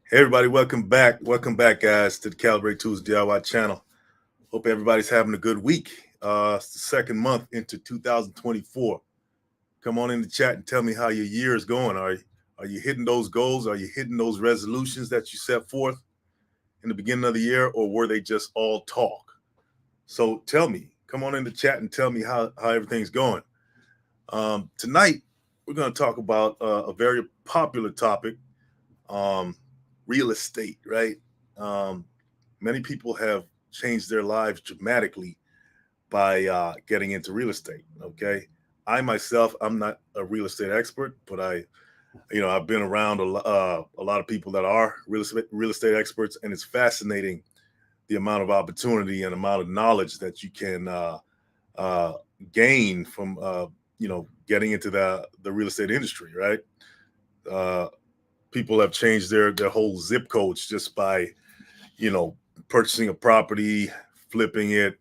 Hey everybody, welcome back. Welcome back, guys, to the Calibrate Tools DIY channel. Hope everybody's having a good week. It's the second month into 2024. Come on in the chat and tell me how your year is going. Are you hitting those goals? Are you hitting those resolutions that you set forth in the beginning of the year, or were they just all talk? So tell me. Come on in the chat and tell me how everything's going. Tonight, we're going to talk about a very popular topic, um, real estate, right? Um, Many people have changed their lives dramatically by getting into real estate. Okay, I myself, I'm not a real estate expert, but I've been around a lot of people that are real estate experts, and it's fascinating the amount of opportunity and amount of knowledge that you can uh, gain from getting into the real estate industry, right? Uh, People have changed their whole zip codes just by you know purchasing a property, flipping it,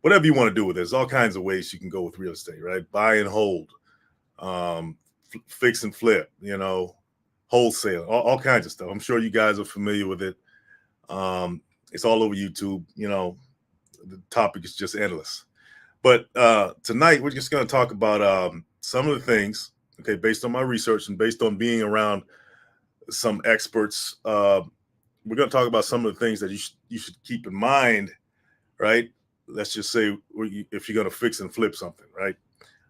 whatever you want to do with it. There's all kinds of ways you can go with real estate, right? Buy and hold, fix and flip, wholesale, all kinds of stuff. I'm sure you guys are familiar with it. It's all over YouTube. The topic is just endless. But tonight we're just going to talk about some of the things, okay, based on my research and based on being around some experts. We're going to talk about some of the things that you should keep in mind, right? Let's just say if you're going to fix and flip something, right?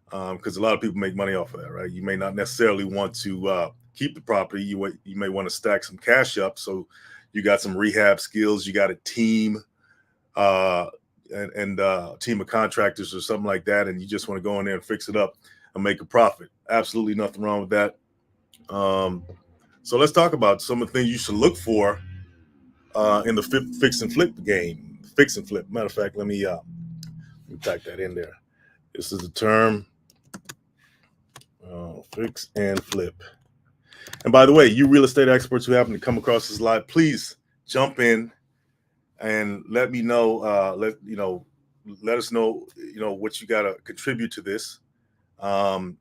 Because a lot of people make money off of that, right? You may not necessarily want to keep the property. You may want to stack some cash up, so you got some rehab skills. You got a team, uh, and team of contractors or something like that, and you just want to go in there and fix it up and make a profit. Absolutely nothing wrong with that. Um, so let's talk about some of the things you should look for in the fix and flip game. Fix and flip. Matter of fact, let me type that in there. This is the term, fix and flip. And by the way, you real estate experts who happen to come across this live, please jump in and let me know. Let us know. What you got to contribute to this, um,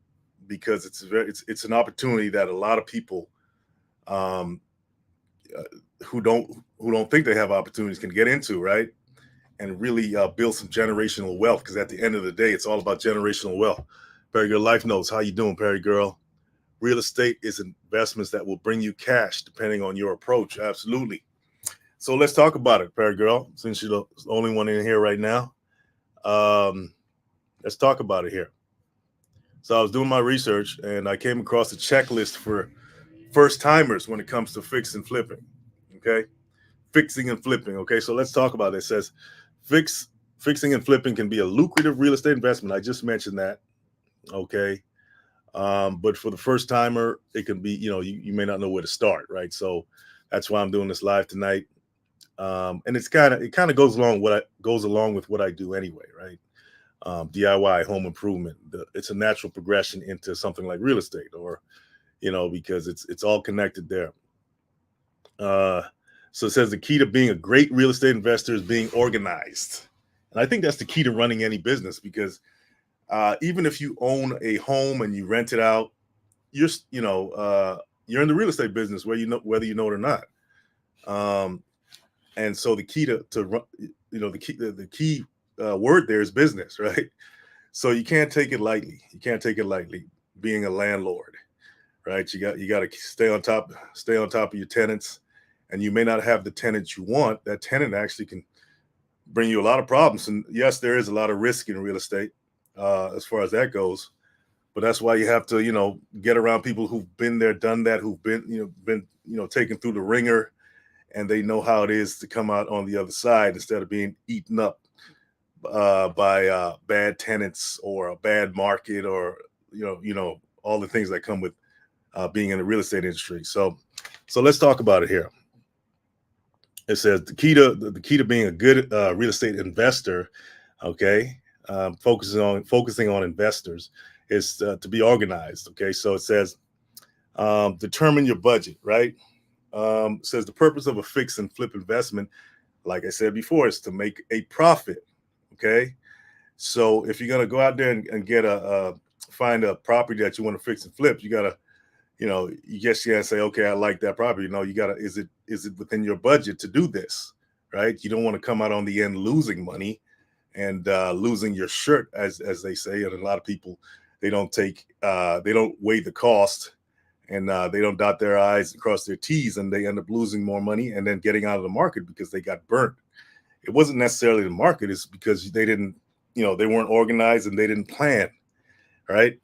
because it's an opportunity that a lot of people um, uh, who don't think they have opportunities can get into, right? And really build some generational wealth. Because at the end of the day, it's all about generational wealth. Perry Girl Life Notes, how you doing, Perry Girl? Real estate is investments that will bring you cash depending on your approach. Absolutely. So let's talk about it, Perry Girl. Since you're the only one in here right now, um, let's talk about it here. So I was doing my research and I came across a checklist for first timers when it comes to fix and flipping. Okay, fixing and flipping. Okay, so let's talk about it. It says fix fixing and flipping can be a lucrative real estate investment. I just mentioned that. Okay, but for the first timer, it can be, you may not know where to start, right? So that's why I'm doing this live tonight. And it kind of goes along with what I do anyway, right? DIY, home improvement. It's a natural progression into something like real estate, or because it's all connected there. Uh, so it says the key to being a great real estate investor is being organized, and I think that's the key to running any business because even if you own a home and you rent it out, you're you know you're in the real estate business whether you know it or not. Um, and so the key the key word there is business, right? So you can't take it lightly. You can't take it lightly. Being a landlord, right? You got to stay on top of your tenants, and you may not have the tenants you want. That tenant actually can bring you a lot of problems. And yes, there is a lot of risk in real estate as far as that goes. But that's why you have to, get around people who've been there, done that, who've been taken through the ringer, and they know how it is to come out on the other side instead of being eaten up by bad tenants or a bad market, or all the things that come with being in the real estate industry. So let's talk about it here. It says the key to being a good real estate investor, okay, focusing on investors is to be organized. Okay, so it says determine your budget, right? It says the purpose of a fix and flip investment, like I said before, is to make a profit. Okay, so if you're gonna go out there and get find a property that you want to fix and flip, you gotta you guess you gotta say, okay, I like that property. No, you gotta, is it within your budget to do this, right? You don't want to come out on the end losing money and losing your shirt, as they say. And a lot of people, they don't weigh the cost, and they don't dot their I's and cross their T's, and they end up losing more money and then getting out of the market because they got burnt. It wasn't necessarily the market; it's because they didn't, they weren't organized and they didn't plan, right?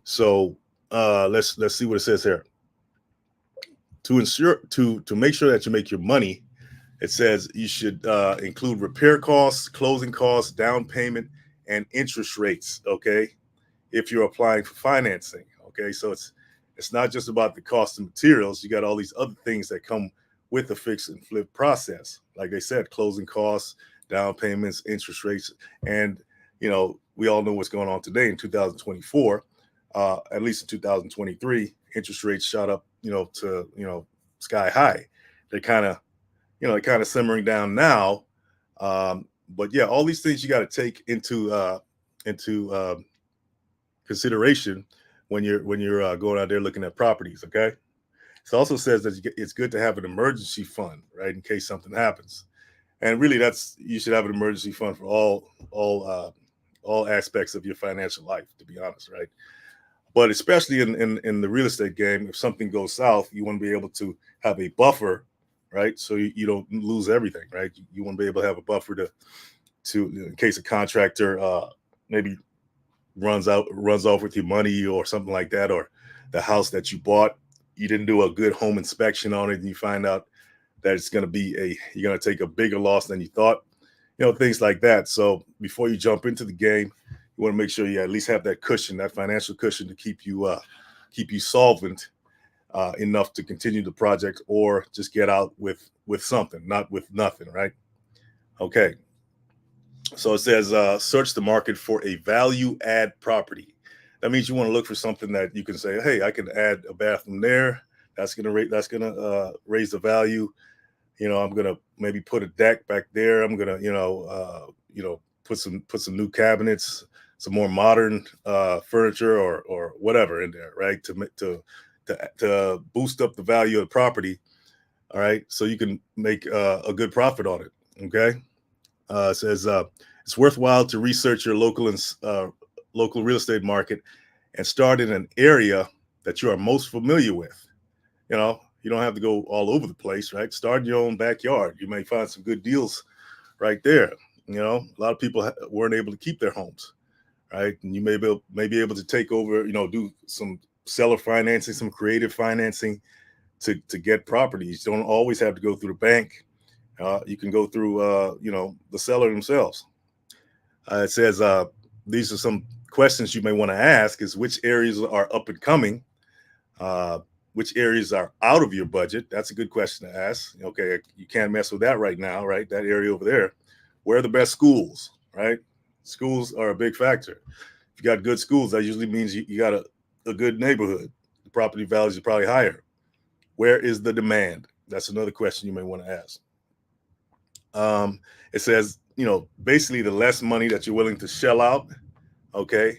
So let's see what it says here. To make sure that you make your money, it says you should include repair costs, closing costs, down payment, and interest rates. Okay, if you're applying for financing. Okay, so it's not just about the cost of materials. You got all these other things that come with the fix and flip process. Like I said, closing costs, down payments, interest rates, and we all know what's going on today in 2024. At least in 2023, interest rates shot up, to sky high. They're kind of simmering down now. But yeah, all these things you got to take into consideration when you're going out there looking at properties. Okay. It also says that it's good to have an emergency fund, right, in case something happens. And really, you should have an emergency fund for all aspects of your financial life, to be honest, right? But especially in the real estate game, if something goes south, you want to be able to have a buffer, right? So you don't lose everything, right? You want to be able to have a buffer to in case a contractor maybe runs off with your money or something like that, or the house that you bought, you didn't do a good home inspection on it, and you find out that it's going to be you're going to take a bigger loss than you thought, things like that. So before you jump into the game, you want to make sure you at least have that cushion, that financial cushion, to keep you solvent enough to continue the project, or just get out with something, not with nothing, right? Okay. So it says search the market for a value add property. That means you want to look for something that you can say, hey, I can add a bathroom there. That's gonna raise the value. I'm gonna maybe put a deck back there. I'm gonna put some new cabinets, some more modern furniture, or whatever in there, right? To boost up the value of the property. All right, so you can make a good profit on it. Okay, it says it's worthwhile to research your local real estate market and start in an area that you are most familiar with. You don't have to go all over the place, right? Start in your own backyard. You may find some good deals right there. A lot of people weren't able to keep their homes, right? And you may be able to take over, do some seller financing, some creative financing to get properties. You don't always have to go through the bank. You can go through, the seller themselves. It says these are some questions you may want to ask: is which areas are up and coming? Which areas are out of your budget? That's a good question to ask. Okay, you can't mess with that right now, right? That area over there. Where are the best schools, right? Schools are a big factor. If you got good schools, that usually means you got a good neighborhood. The property values are probably higher. Where is the demand? That's another question you may want to ask. It says, basically the less money that you're willing to shell out, okay,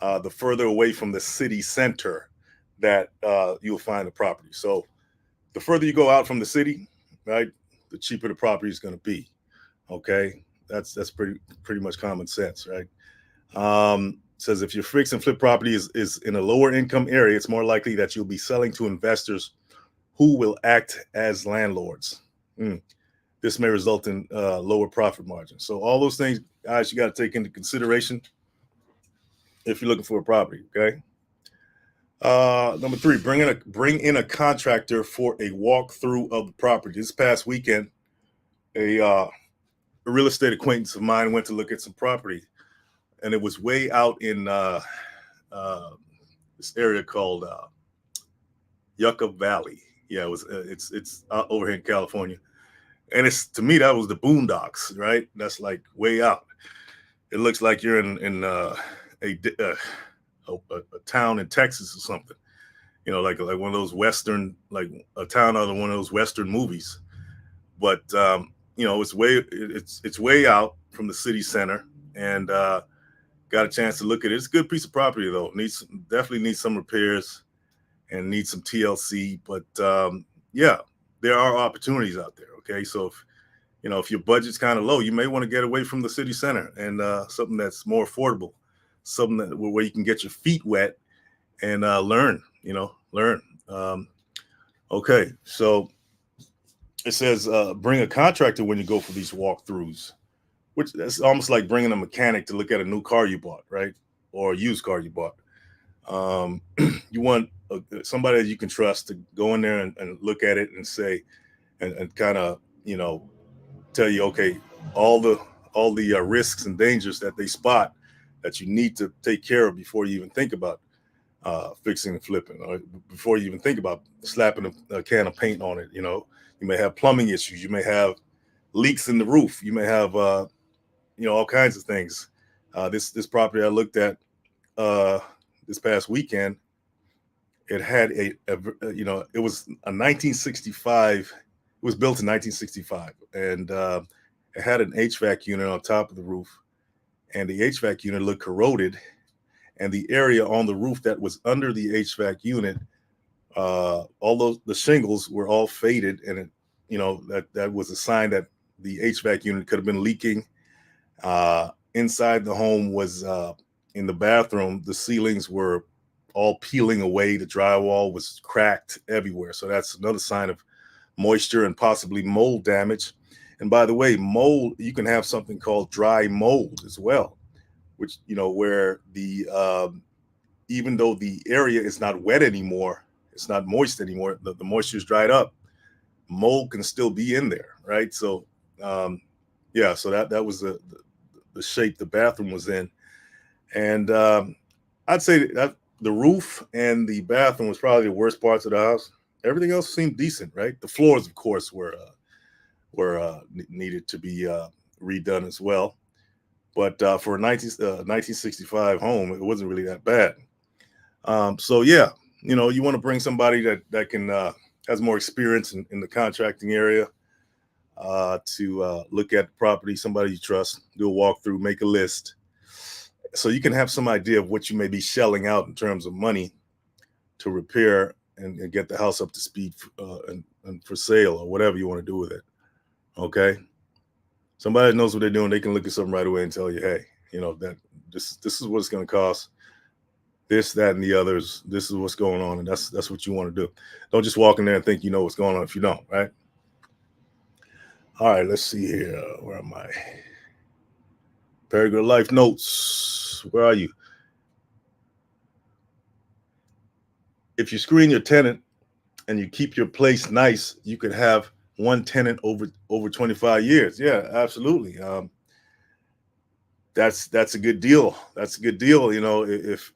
the further away from the city center that you'll find the property. So the further you go out from the city, right, the cheaper the property is going to be. Okay, that's pretty much common sense, right? Says if your fix and flip property is in a lower income area, it's more likely that you'll be selling to investors who will act as landlords. This may result in lower profit margins. So all those things, guys, you got to take into consideration if you're looking for a property. Okay. Number 3, bring in a contractor for a walkthrough of the property. This past weekend, a real estate acquaintance of mine went to look at some property, and it was way out in this area called Yucca Valley. Yeah, it was. It's over here in California, and it's, to me, that was the boondocks, right? That's like way out. It looks like you're in a town in Texas or something, like one of those Western, like a town out of one of those Western movies. But it's way out from the city center, and got a chance to look at it. It's a good piece of property though. Definitely needs some repairs, and need some TLC. But yeah, there are opportunities out there. Okay, so if your budget's kind of low, you may want to get away from the city center and something that's more affordable, something where you can get your feet wet and learn. Learn. Okay, so it says bring a contractor when you go for these walkthroughs, which that's almost like bringing a mechanic to look at a new car you bought, right? Or a used car you bought. You want somebody that you can trust to go in there and look at it and say, and kind of, tell you, okay, all the risks and dangers that they spot that you need to take care of before you even think about fixing and flipping, or before you even think about slapping a can of paint on it. You may have plumbing issues, you may have leaks in the roof, you may have all kinds of things. This property I looked at this past weekend, it had it was a 1965. It was built in 1965, and it had an HVAC unit on top of the roof, and the HVAC unit looked corroded, and the area on the roof that was under the HVAC unit, all the shingles were all faded, and that was a sign that the HVAC unit could have been leaking. Inside the home was in the bathroom, the ceilings were all peeling away. The drywall was cracked everywhere. So that's another sign of moisture and possibly mold damage. And by the way, mold, you can have something called dry mold as well, which, where the even though the area is not wet anymore, it's not moist anymore, the moisture's dried up, mold can still be in there, right? So yeah, so that was the shape the bathroom was in. And I'd say that the roof and the bathroom was probably the worst parts of the house. Everything else seemed decent, right? The floors, of course, were needed to be redone as well. But for a 1965 home, it wasn't really that bad. So yeah, you want to bring somebody that can has more experience in the contracting area to look at the property. Somebody you trust, do a walkthrough, make a list, so you can have some idea of what you may be shelling out in terms of money to repair and get the house up to speed and for sale or whatever you want to do with it. Okay, somebody that knows what they're doing, they can look at something right away and tell you, hey, that this is what it's going to cost. This, that, and the others. This is what's going on, and that's what you want to do. Don't just walk in there and think you know what's going on if you don't, right? All right, let's see here. Where am I? Paragraph Life Notes. Where are you? If you screen your tenant and you keep your place nice, you could have one tenant over 25 years. Yeah, absolutely. That's a good deal. That's a good deal. If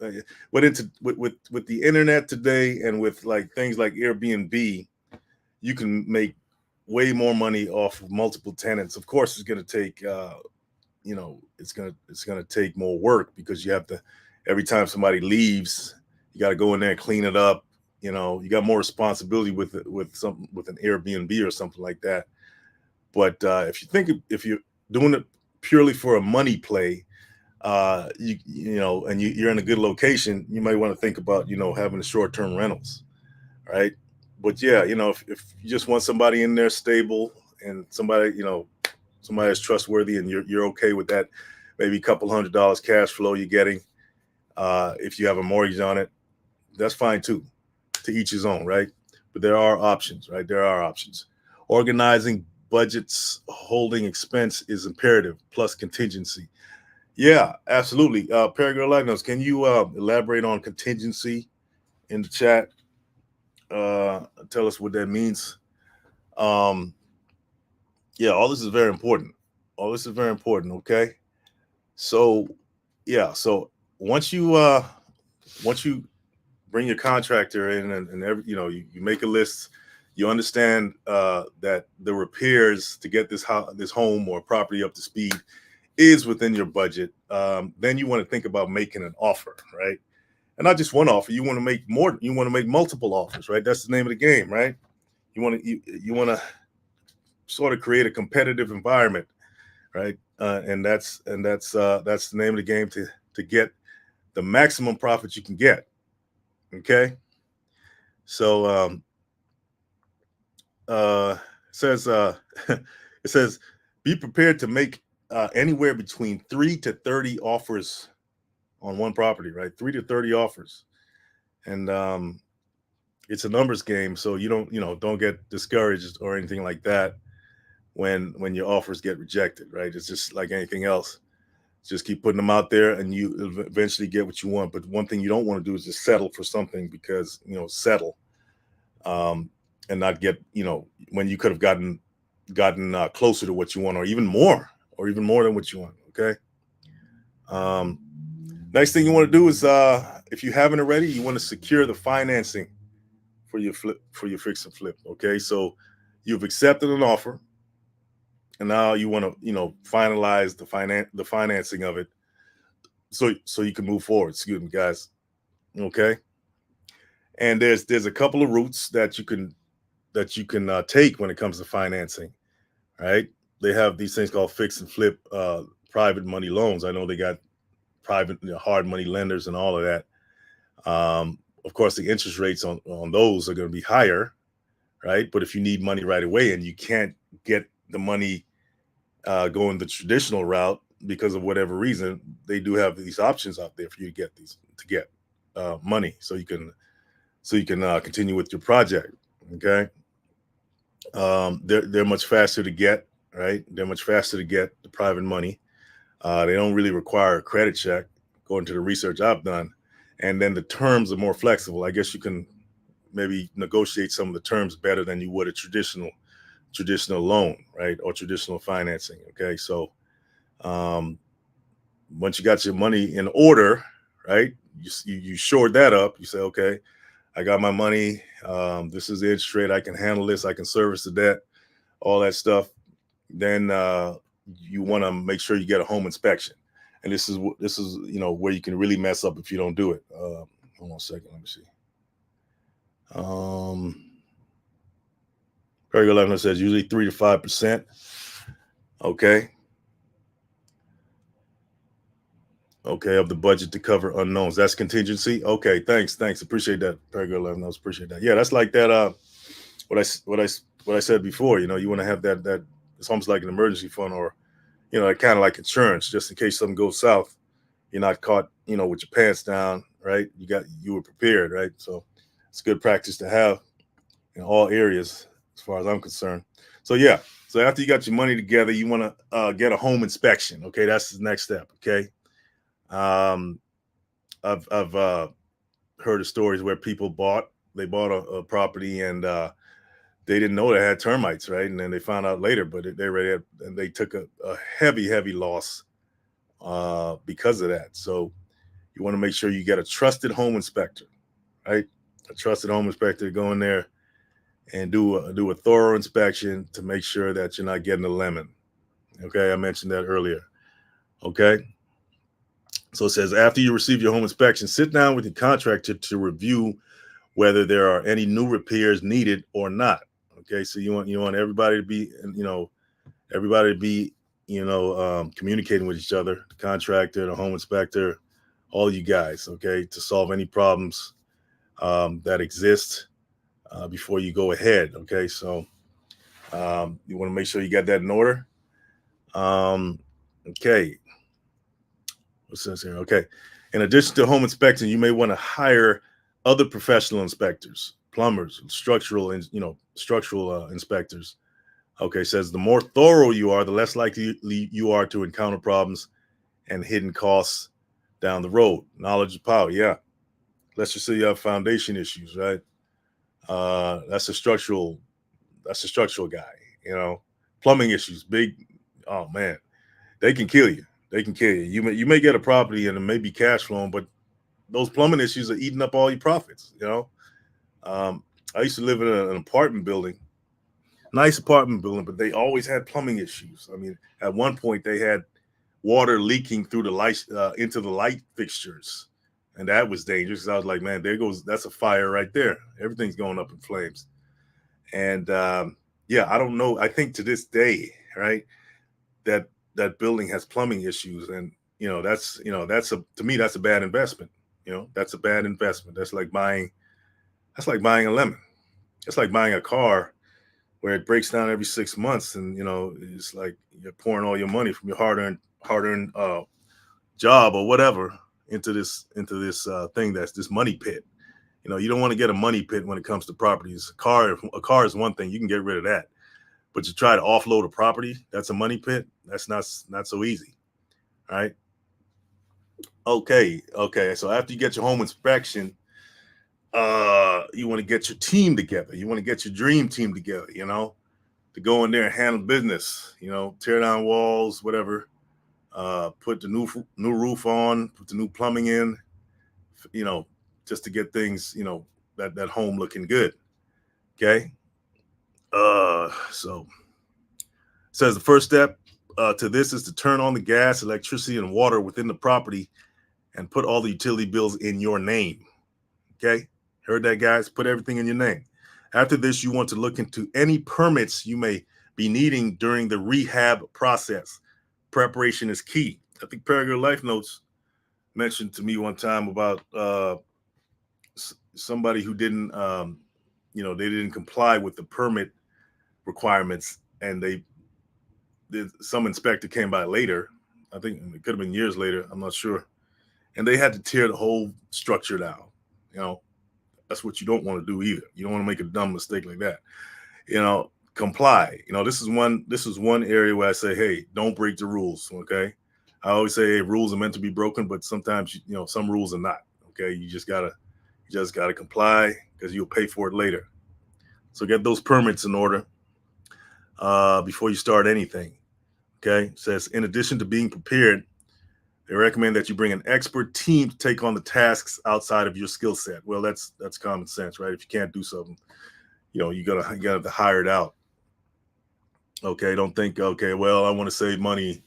with the internet today and with like things like Airbnb, you can make way more money off of multiple tenants. Of course, it's going to take it's going to take more work, because you have to, every time somebody leaves, you got to go in there and clean it up. You got more responsibility with an Airbnb or something like that. But if you're doing it purely for a money play, and you're in a good location, you might want to think about having the short-term rentals, right? But yeah, if you just want somebody in there stable, and somebody that's trustworthy, and you're okay with that, maybe a couple $100 cash flow you're getting, if you have a mortgage on it, that's fine too. To each his own, right? But there are options, right? There are options. Organizing budgets, holding expense is imperative, plus contingency. Yeah, absolutely. Paragraph Life Notes, can you elaborate on contingency in the chat? Tell us what that means. Yeah, all this is very important. All this is very important. Okay. So yeah, so once you bring your contractor in, and every, you make a list, you understand that the repairs to get this home or property up to speed is within your budget. Then you want to think about making an offer, right? And not just one offer. You want to make more. You want to make multiple offers, right? That's the name of the game, right? You want to sort of create a competitive environment, right? And that's the name of the game, to get the maximum profit you can get. Okay. So uh, it says it says be prepared to make anywhere between 3 to 30 offers on one property, right? 3 to 30 offers, and it's a numbers game, so don't get discouraged or anything like that when your offers get rejected, right? It's just like anything else. Just keep putting them out there, and you eventually get what you want. But one thing you don't want to do is just settle for something because settle um, and not get when you could have gotten closer to what you want, or even more than what you want. Okay. Um, Next thing you want to do is, if you haven't already, you want to secure the financing for your fix and flip. Okay, so you've accepted an offer, and now you want to finalize the financing of it, so you can move forward. Excuse me, guys. Okay, and there's a couple of routes that you can take when it comes to financing. Right? They have these things called fix and flip private money loans. I know they got private hard money lenders and all of that. Of course, the interest rates on those are going to be higher, right? But if you need money right away and you can't get the money going the traditional route because of whatever reason, they do have these options out there for you to get money, so you can continue with your project. Okay, they're much faster to get, right? They're much faster to get the private money. They don't really require a credit check, according to the research I've done. And then the terms are more flexible. I guess you can maybe negotiate some of the terms better than you would a traditional loan, right, or traditional financing. Okay, so um, once you got your money in order, right, you shored that up. You say, okay, I got my money. This is the interest rate. I can handle this. I can service the debt. All that stuff. Then you want to make sure you get a home inspection, and this is where you can really mess up if you don't do it. Hold on a second. Let me see. Um, Paragraph 11 says usually 3 to 5%. Okay. Okay, of the budget to cover unknowns. That's contingency. Okay, thanks. Appreciate that. Paragraph 11. I appreciate that. Yeah, that's like that. What I said before. You want to have that. It's almost like an emergency fund, or kind of like insurance, just in case something goes south. You're not caught, with your pants down, right? You were prepared, right? So it's good practice to have in all areas, as far as I'm concerned. So yeah. So after you got your money together, you want to get a home inspection. Okay, that's the next step. Okay. Um, I've heard of stories where they bought a property, and they didn't know they had termites, right? And then they found out later, but they already had, and they took a heavy loss because of that. So you want to make sure you get a trusted home inspector, right? A trusted home inspector to go in there and do a thorough inspection to make sure that you're not getting a lemon. Okay, I mentioned that earlier. Okay. So it says after you receive your home inspection, sit down with your contractor to review whether there are any new repairs needed or not. Okay, so you want everybody to be communicating with each other, the contractor, the home inspector, all you guys, okay, to solve any problems that exist before you go ahead. Okay, so you want to make sure you got that in order. Okay, what's this here? Okay, in addition to home inspection, you may want to hire other professional inspectors, plumbers, structural inspectors. Okay, says the more thorough you are, the less likely you are to encounter problems and hidden costs down the road. Knowledge is power. Yeah, let's just say you have foundation issues, right? That's a structural guy. Plumbing issues, big. Oh man, they can kill you. They can kill you. You may get a property and it may be cash flowing, but those plumbing issues are eating up all your profits. I used to live in an apartment building, nice apartment building, but they always had plumbing issues. I mean, at one point they had water leaking through the light into the light fixtures, and that was dangerous. I was like, man, that's a fire right there. Everything's going up in flames. And yeah, I don't know. I think to this day, right, that that building has plumbing issues, and that's to me that's a bad investment. That's a bad investment. That's like buying That's like buying a lemon. It's like buying a car where it breaks down every 6 months, and it's like you're pouring all your money from your hard earned job or whatever into this thing that's this money pit. You don't want to get a money pit when it comes to properties. A car is one thing, you can get rid of that, but you try to offload a property that's a money pit. That's not so easy. All right. Okay. So after you get your home inspection, you want to get your team together. You want to get your dream team together. To go in there and handle business. Tear down walls, whatever. Put the new roof on. Put the new plumbing in. You know, just to get things. That home looking good. Okay. So it says the first step to this is to turn on the gas, electricity, and water within the property, and put all the utility bills in your name. Okay. Heard that, guys? Put everything in your name. After this, you want to look into any permits you may be needing during the rehab process. Preparation is key. I think Paragraph Life Notes mentioned to me one time about somebody who didn't, they didn't comply with the permit requirements, and some inspector came by later. I think it could have been years later. I'm not sure. And they had to tear the whole structure down. That's what you don't want to do either. You don't want to make a dumb mistake like that. Comply. This is one area where I say, hey, don't break the rules. Okay. I always say, hey, rules are meant to be broken, but sometimes some rules are not. Okay. You just gotta comply, because you'll pay for it later. So get those permits in order before you start anything. Okay. It says, in addition to being prepared, they recommend that you bring an expert team to take on the tasks outside of your skill set. Well, that's common sense, right? If you can't do something, you gotta hire it out. Okay, don't think, okay, well, I want to save money,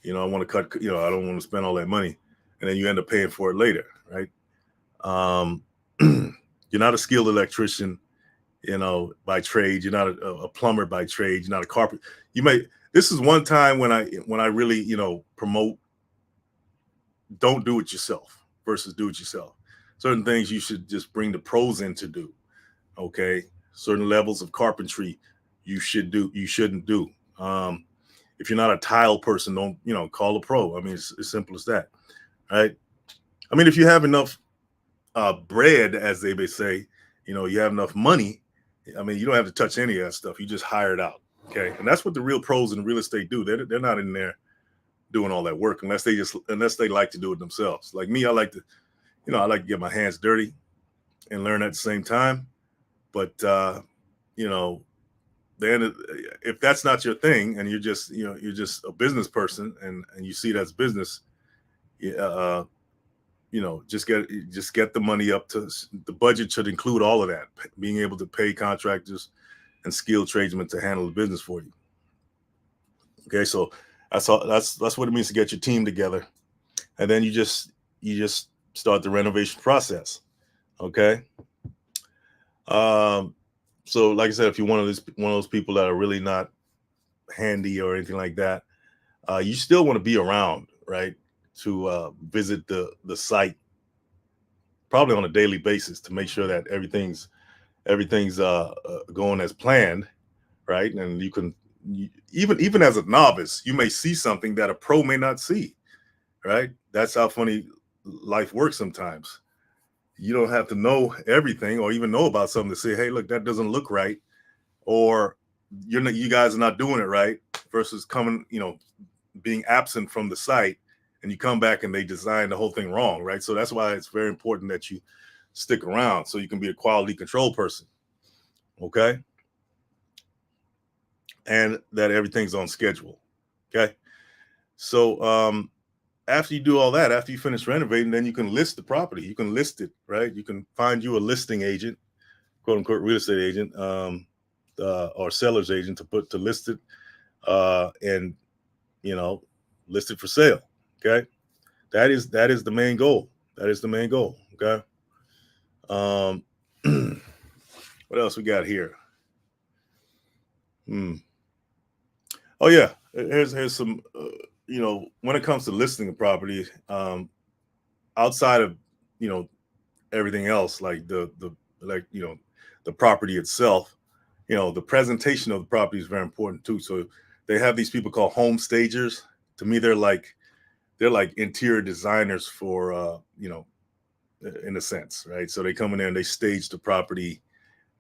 I want to cut, I don't want to spend all that money, and then you end up paying for it later, right? You're not a skilled electrician, by trade. You're not a plumber by trade. You're not a carpenter. This is one time when I really, promote don't do it yourself versus do it yourself. Certain things you should just bring the pros in to do. Okay. Certain levels of carpentry you shouldn't do. If you're not a tile person, don't, call a pro. I mean, it's as simple as that. Right. I mean, if you have enough bread, as they may say, you have enough money. I mean, you don't have to touch any of that stuff. You just hire it out. Okay. And that's what the real pros in real estate do. They're not in there doing all that work unless they like to do it themselves. Like me, I like to get my hands dirty and learn at the same time. But then if that's not your thing, and you're just a business person, and you see that's business, just get the money up to the budget should include all of that, being able to pay contractors and skilled tradesmen to handle the business for you. Okay, so that's what it means to get your team together, and then you just start the renovation process. Okay. So like I said, if you're one of those people that are really not handy or anything like that, you still want to be around, right, to visit the site probably on a daily basis to make sure that everything's going as planned, right? And even as a novice, you may see something that a pro may not see, right? That's how funny life works sometimes. You don't have to know everything or even know about something to say, hey, look, that doesn't look right, or you guys are not doing it right, versus coming, being absent from the site, and you come back and they design the whole thing wrong, right? So that's why it's very important that you stick around so you can be a quality control person. Okay. And that everything's on schedule. Okay. So after you do all that, after you finish renovating, then you can list the property. You can list it, right? You can find you a listing agent, quote unquote, real estate agent, or seller's agent to list it, and list it for sale. Okay. That is the main goal. That is the main goal. Okay. What else we got here? Oh yeah, here's some. When it comes to listing a property, outside of everything else, like the like, the property itself, the presentation of the property is very important too. So they have these people called home stagers. To me, they're like interior designers for, in a sense, right? So they come in there and they stage the property,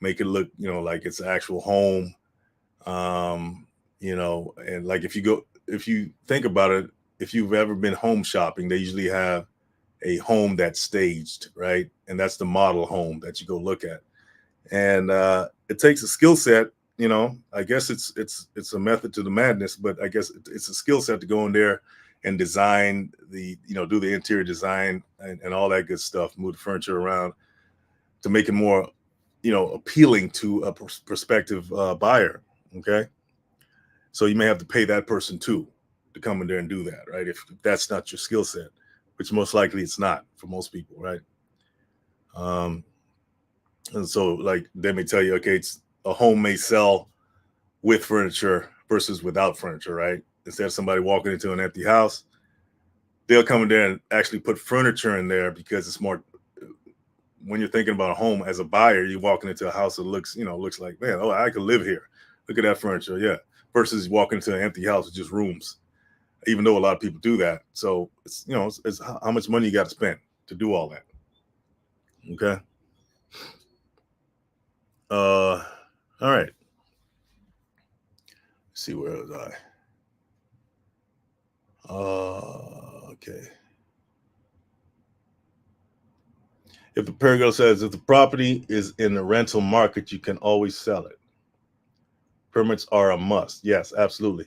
make it look, like it's an actual home. And like if you think about it, if you've ever been home shopping, they usually have a home that's staged, right? And that's the model home that you go look at. And it takes a skill set, I guess it's a method to the madness, but I guess it's a skill set to go in there and design do the interior design and all that good stuff, move the furniture around to make it more, appealing to a prospective buyer. Okay. So you may have to pay that person too to come in there and do that, right? If that's not your skill set, which most likely it's not for most people, right? And so like they may tell you, okay, it's a home may sell with furniture versus without furniture, right? Instead of somebody walking into an empty house, they'll come in there and actually put furniture in there because it's more, when you're thinking about a home as a buyer, you're walking into a house that looks like, man, oh, I could live here. Look at that furniture. Yeah. Versus walking into an empty house with just rooms, even though a lot of people do that. So it's, it's how much money you got to spend to do all that. Okay. All right. Let's see, where was I? Okay. If the paragraph says if the property is in the rental market, you can always sell it. Permits are a must. Yes, absolutely.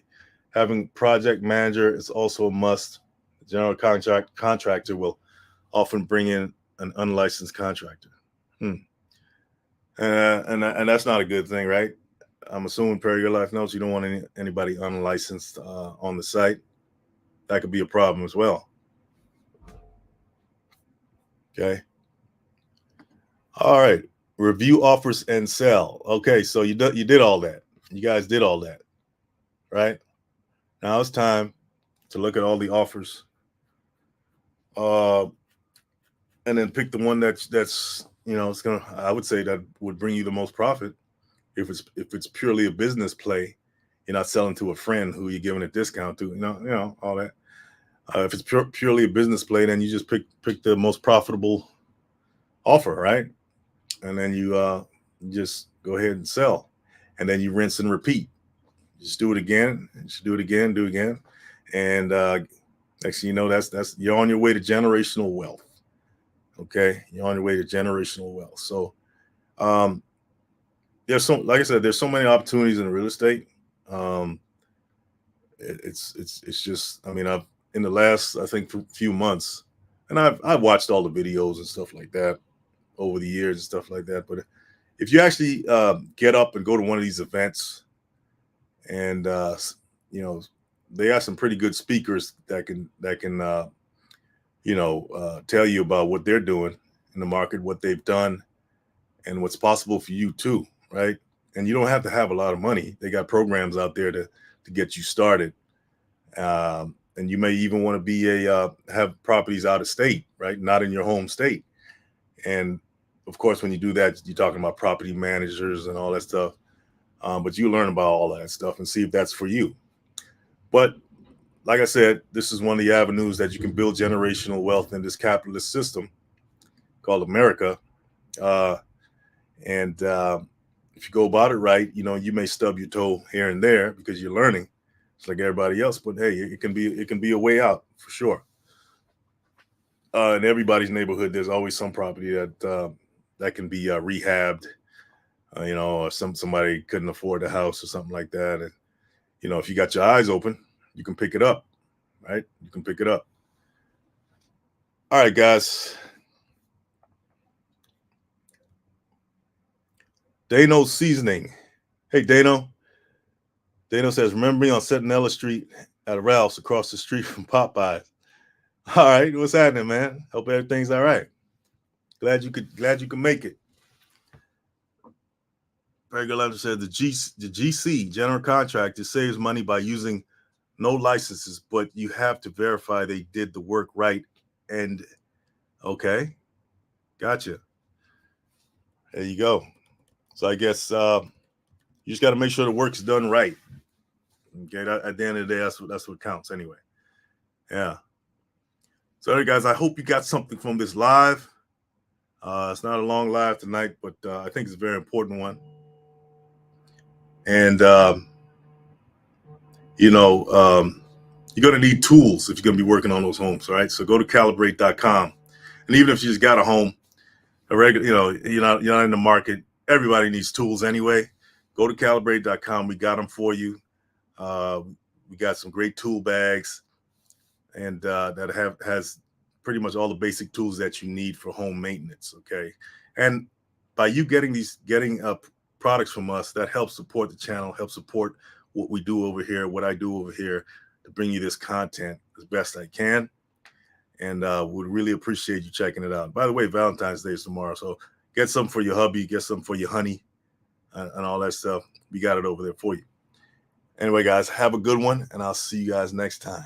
Having project manager is also a must. The general contractor will often bring in an unlicensed contractor. And that's not a good thing, right? I'm assuming per your life notes, you don't want anybody unlicensed on the site. That could be a problem as well. Okay. All right. Review offers and sell. Okay, so you did all that. You guys did all that, right? Now it's time to look at all the offers, and then pick the one that's it's gonna. I would say that would bring you the most profit if it's purely a business play. You're not selling to a friend who you're giving a discount to. All that. If it's purely a business play, then you just pick the most profitable offer, right? And then you just go ahead and sell, and then you rinse and repeat. Just do it again, just do it again, do it again, and next thing you know, that's you're on your way to generational wealth. Okay, you're on your way to generational wealth. So there's like I said, there's so many opportunities in real estate. Um, it's just, I mean, I've in the last, I think, few months, and I've watched all the videos and stuff like that over the years and stuff like that. But if you actually get up and go to one of these events, and they have some pretty good speakers that can tell you about what they're doing in the market, what they've done, and what's possible for you too, right? And you don't have to have a lot of money. They got programs out there to get you started. And you may even want to be have properties out of state, right? Not in your home state. And of course, when you do that, you're talking about property managers and all that stuff. But you learn about all that stuff and see if that's for you. But like I said, this is one of the avenues that you can build generational wealth in this capitalist system called America. And if you go about it right, you may stub your toe here and there because you're learning. It's like everybody else, but hey, it can be a way out for sure. In everybody's neighborhood, there's always some property that can be rehabbed. Or somebody couldn't afford a house or something like that, and if you got your eyes open, you can pick it up, right? You can pick it up. All right, guys. Dano Seasoning. Hey, Dano. Dano says, remember me on Centinela Street at Ralph's across the street from Popeyes. All right, what's happening, man? Hope everything's all right. Glad you could make it. Regular said the GC general contractor saves money by using no licenses, but you have to verify they did the work right. And okay, gotcha. There you go. So I guess you just got to make sure the work's done right. Okay, at the end of the day, that's what counts anyway. Yeah. So, anyway, guys, I hope you got something from this live. It's not a long live tonight, but I think it's a very important one. And you're going to need tools if you're going to be working on those homes. All right. So go to calibrate.com, and even if you just got a home, a regular, you're not in the market. Everybody needs tools anyway. Go to calibrate.com. We got them for you. We got some great tool bags, and that has pretty much all the basic tools that you need for home maintenance. Okay, and by you getting products from us, that helps support the channel, helps support what we do over here, what I do over here, to bring you this content as best I can. And would really appreciate you checking it out. By the way, Valentine's Day is tomorrow, so get some for your hubby, get some for your honey, and all that stuff. We got it over there for you. Anyway, guys, have a good one, and I'll see you guys next time.